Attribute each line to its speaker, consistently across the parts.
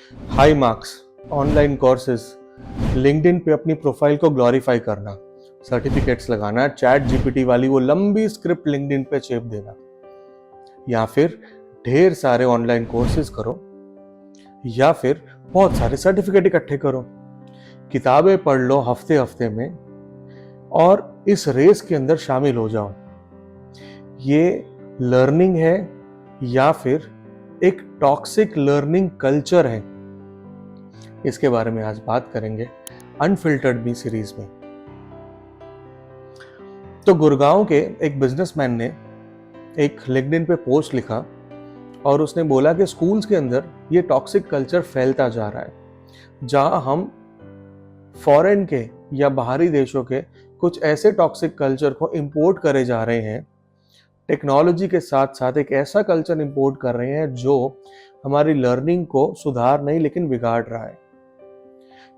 Speaker 1: High marks, online courses, LinkedIn पे अपनी profile को ग्लोरीफाई करना, सर्टिफिकेट्स लगाना, चैट जीपीटी वाली वो लंबी स्क्रिप्ट लिंक्डइन पे चेप देना, या फिर ढेर सारे ऑनलाइन कोर्सेज करो, या फिर बहुत सारे सर्टिफिकेट इकट्ठे करो, किताबें पढ़ लो हफ्ते हफ्ते में और इस रेस के अंदर शामिल हो जाओ। ये लर्निंग है या फिर एक टॉक्सिक लर्निंग कल्चर है? इसके बारे में आज बात करेंगे अनफिल्टर्ड मी सीरीज में। तो गुड़गांव के एक बिजनेसमैन ने एक लिंक्डइन पे पोस्ट लिखा और उसने बोला कि स्कूल्स के अंदर ये टॉक्सिक कल्चर फैलता जा रहा है, जहां हम फॉरेन के या बाहरी देशों के कुछ ऐसे टॉक्सिक कल्चर को इंपोर्ट करे जा रहे हैं, टेक्नोलॉजी के साथ साथ एक ऐसा कल्चर इंपोर्ट कर रहे हैं जो हमारी लर्निंग को सुधार नहीं लेकिन बिगाड़ रहा है।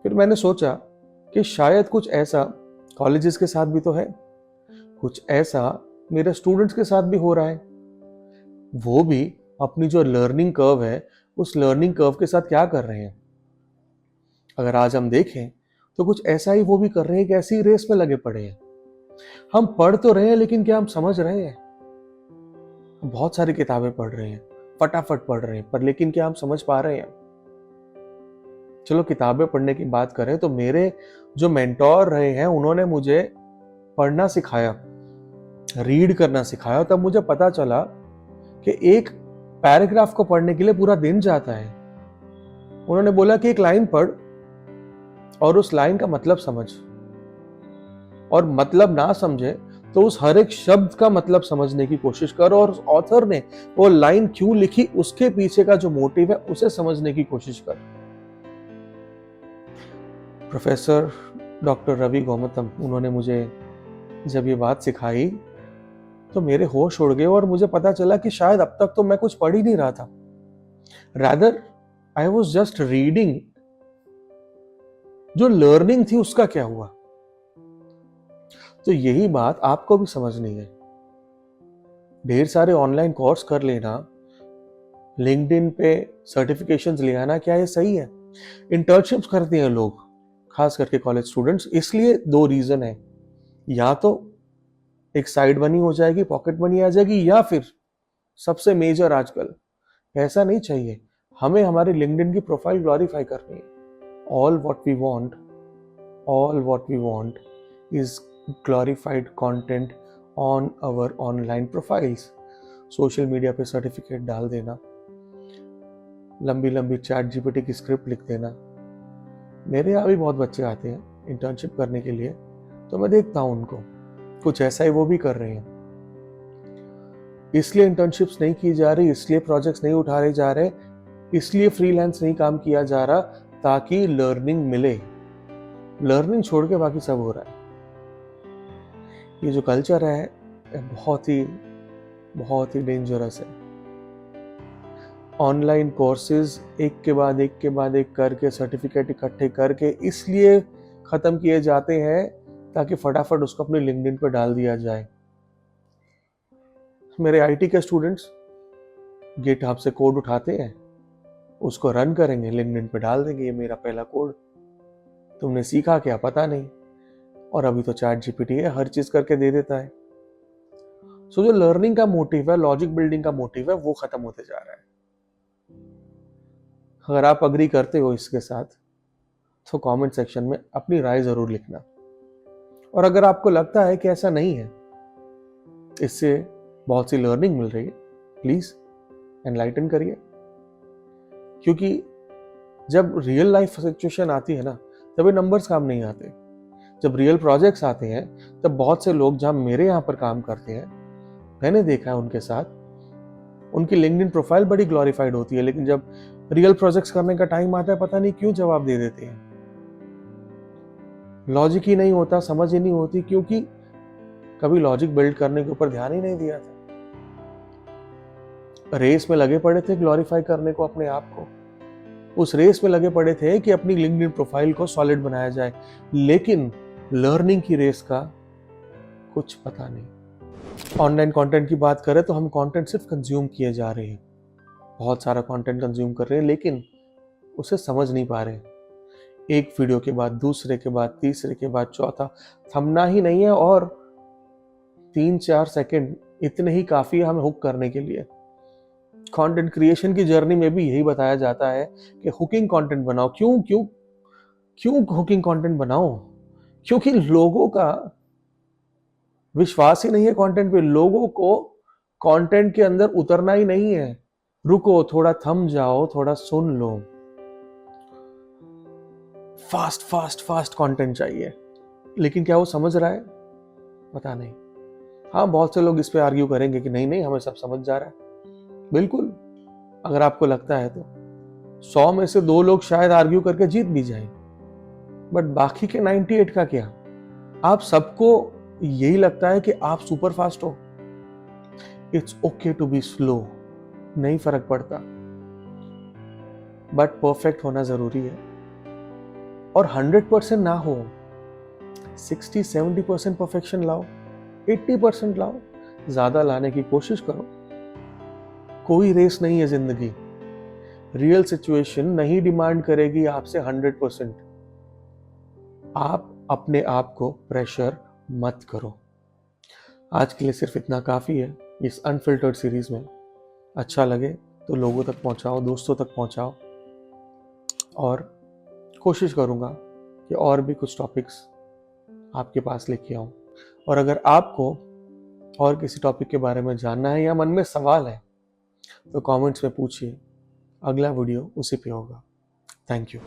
Speaker 1: फिर मैंने सोचा कि शायद कुछ ऐसा कॉलेजेस के साथ भी तो है, कुछ ऐसा मेरे स्टूडेंट्स के साथ भी हो रहा है। वो भी अपनी जो लर्निंग कर्व है उस लर्निंग कर्व के साथ क्या कर रहे हैं। अगर आज हम देखें तो कुछ ऐसा ही वो भी कर रहे हैं कि ऐसी रेस में लगे पड़े हैं। हम पढ़ तो रहे हैं लेकिन क्या हम समझ रहे हैं? बहुत सारी किताबें पढ़ रहे हैं, फटाफट पढ़ रहे हैं, पर लेकिन क्या हम समझ पा रहे हैं? चलो किताबें पढ़ने की बात करें तो मेरे जो मेंटोर रहे हैं उन्होंने मुझे पढ़ना सिखाया, रीड करना सिखाया। तब मुझे पता चला कि एक पैराग्राफ को पढ़ने के लिए पूरा दिन जाता है। उन्होंने बोला कि एक लाइन पढ़ और उस लाइन का मतलब समझ, और मतलब ना समझे तो उस हर एक शब्द का मतलब समझने की कोशिश कर, और उस ऑथर ने वो लाइन क्यों लिखी उसके पीछे का जो मोटिव है उसे समझने की कोशिश कर। प्रोफेसर डॉक्टर रवि गौतम, उन्होंने मुझे जब ये बात सिखाई तो मेरे होश उड़ गए और मुझे पता चला कि शायद अब तक तो मैं कुछ पढ़ ही नहीं रहा था, rather I was just reading. जो लर्निंग थी उसका क्या हुआ? तो यही बात आपको भी समझनी है। ढेर सारे ऑनलाइन कोर्स कर लेना, लिंक्डइन पे सर्टिफिकेशंस ले आना, क्या ये सही है? इंटर्नशिप्स करते हैं लोग, खास करके कॉलेज स्टूडेंट्स। इसलिए दो रीजन है, या तो एक साइड मनी हो जाएगी, पॉकेट मनी आ जाएगी, या फिर सबसे मेजर आजकल पैसा नहीं चाहिए, हमें हमारी लिंक्डइन की प्रोफाइल ग्लोरीफाई करनी है। All what we want is glorified content on our online profiles। Social media पे सर्टिफिकेट डाल देना, लंबी लंबी चैट जीपीटी की स्क्रिप्ट लिख देना। मेरे यहाँ भी बहुत बच्चे आते हैं इंटर्नशिप करने के लिए, तो मैं देखता हूँ उनको कुछ ऐसा ही वो भी कर रहे हैं। इसलिए इंटर्नशिप्स नहीं की जा रही, इसलिए प्रोजेक्ट्स नहीं उठाए जा रहे, इसलिए फ्रीलांस नहीं काम किया जा रहा, ताकि लर्निंग मिले। लर्निंग छोड़ के बाकी सब हो रहा है। ये जो कल्चर है बहुत ही डेंजरस है। ऑनलाइन कोर्सेज एक के बाद एक करके सर्टिफिकेट इकट्ठे करके इसलिए खत्म किए जाते हैं ताकि फटाफट उसको अपने लिंक्डइन पर डाल दिया जाए। मेरे आईटी के स्टूडेंट्स गिटहब से कोड उठाते हैं, उसको रन करेंगे, लिंक्डइन पे डाल देंगे, ये मेरा पहला कोड। तुमने सीखा क्या पता नहीं, और अभी तो चैट जीपीटी है, हर चीज करके दे देता है। सो जो लर्निंग का मोटिव है, लॉजिक बिल्डिंग का मोटिव है, वो खत्म होते जा रहा है। अगर आप अग्री करते हो इसके साथ तो कमेंट सेक्शन में अपनी राय जरूर लिखना। और अगर आपको लगता है कि ऐसा नहीं है, इससे बहुत सी लर्निंग मिल रही है, प्लीज एनलाइटन करिए। क्योंकि जब रियल लाइफ सिचुएशन आती है ना, तब ये नंबर्स काम नहीं आते। जब रियल प्रोजेक्ट्स आते हैं तब बहुत से लोग जहां मेरे यहाँ पर काम करते हैं, मैंने देखा है उनके साथ, उनकी लिंक्डइन प्रोफाइल बड़ी ग्लोरीफाइड होती है, लेकिन जब रियल प्रोजेक्ट्स करने का टाइम आता है पता नहीं क्यों जवाब दे देते हैं। लॉजिक ही नहीं होता, समझ ही नहीं होती, क्योंकि कभी लॉजिक बिल्ड करने के ऊपर ध्यान ही नहीं दिया था। रेस में लगे पड़े थे ग्लोरीफाई करने को अपने आप को, उस रेस में लगे पड़े थे कि अपनी लिंक्डइन प्रोफाइल को सॉलिड बनाया जाए, लेकिन लर्निंग की रेस का कुछ पता नहीं। ऑनलाइन कंटेंट की बात करें तो हम कंटेंट सिर्फ कंज्यूम किए जा रहे हैं, बहुत सारा कंटेंट कंज्यूम कर रहे हैं, लेकिन उसे समझ नहीं पा रहे। एक वीडियो के बाद दूसरे के बाद तीसरे के बाद चौथा, थमना ही नहीं है और 3-4 सेकंड इतने ही काफ़ी है हमें हुक करने के लिए। कंटेंट क्रिएशन की जर्नी में भी यही बताया जाता है कि हुकिंग कंटेंट बनाओ। क्यों क्यों क्यों हुकिंग कंटेंट बनाओ? क्योंकि लोगों का विश्वास ही नहीं है कंटेंट पे। लोगों को कंटेंट के अंदर उतरना ही नहीं है। रुको, थोड़ा थम जाओ, थोड़ा सुन लो। फास्ट फास्ट फास्ट कंटेंट चाहिए, लेकिन क्या वो समझ रहा है? पता नहीं। हाँ, बहुत से लोग इस पे आर्ग्यू करेंगे कि नहीं नहीं हमें सब समझ जा रहा है। बिल्कुल, अगर आपको लगता है तो 100 में से 2 लोग शायद आर्ग्यू करके जीत भी जाएं, बट बाकी के 98 का क्या? आप सबको यही लगता है कि आप सुपर फास्ट हो। It's okay to be slow, नहीं फर्क पड़ता, बट परफेक्ट होना जरूरी है। और 100% ना हो, 60-70% परफेक्शन लाओ, 80% लाओ, ज्यादा लाने की कोशिश करो। कोई रेस नहीं है जिंदगी। रियल सिचुएशन नहीं डिमांड करेगी आपसे 100%। आप अपने आप को प्रेशर मत करो। आज के लिए सिर्फ इतना काफी है इस अनफिल्टर्ड सीरीज में। अच्छा लगे तो लोगों तक पहुंचाओ, दोस्तों तक पहुंचाओ, और कोशिश करूंगा कि और भी कुछ टॉपिक्स आपके पास लेके आऊं। और अगर आपको और किसी टॉपिक के बारे में जानना है या मन में सवाल है तो कमेंट्स में पूछिए। अगला वीडियो उसी पे होगा। Thank you.